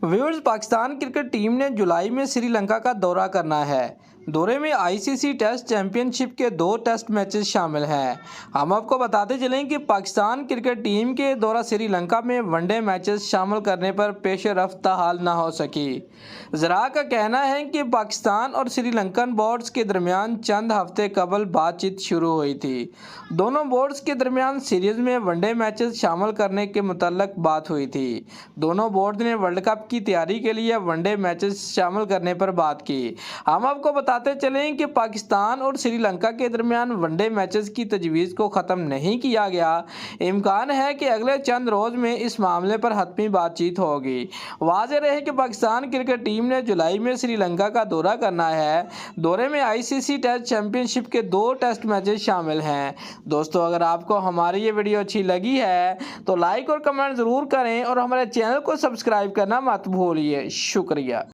Viewers, Pakistan cricket team ने जुलाई में श्रीलंका का दौरा करना है। दौरे में आईसीसी टेस्ट चैंपियनशिप के 2 टेस्ट मैचेस शामिल हैं। हम आपको बताते चलें कि पाकिस्तान क्रिकेट टीम के दौरा श्रीलंका में वनडे मैचेस शामिल करने पर पेश रफ्त हाल न हो सकी। ज़रा का कहना है कि पाकिस्तान और श्रीलंकन बोर्ड्स के दरमियान चंद हफ्ते कबल बातचीत शुरू हुई थी। दोनों बोर्ड्स के दरमियान सीरीज़ में वनडे मैचेस शामिल करने के मुतल्लक बात हुई थी। दोनों बोर्ड ने वर्ल्ड कप की तैयारी के लिए वनडे मैचेस शामिल करने पर बात की। हम आपको बताते चलें कि पाकिस्तान और श्रीलंका के दरमियान वनडे मैचेस की तजवीज़ को ख़त्म नहीं किया गया। इम्कान है कि अगले चंद रोज़ में इस मामले पर हतमी बातचीत होगी। वाज़ेह रहे कि पाकिस्तान क्रिकेट टीम ने जुलाई में श्रीलंका का दौरा करना है। दौरे में आईसीसी टेस्ट चैंपियनशिप के 2 टेस्ट मैचेस शामिल हैं। दोस्तों, अगर आपको हमारी ये वीडियो अच्छी लगी है तो लाइक और कमेंट ज़रूर करें और हमारे चैनल को सब्सक्राइब करना मत भूलिए। शुक्रिया।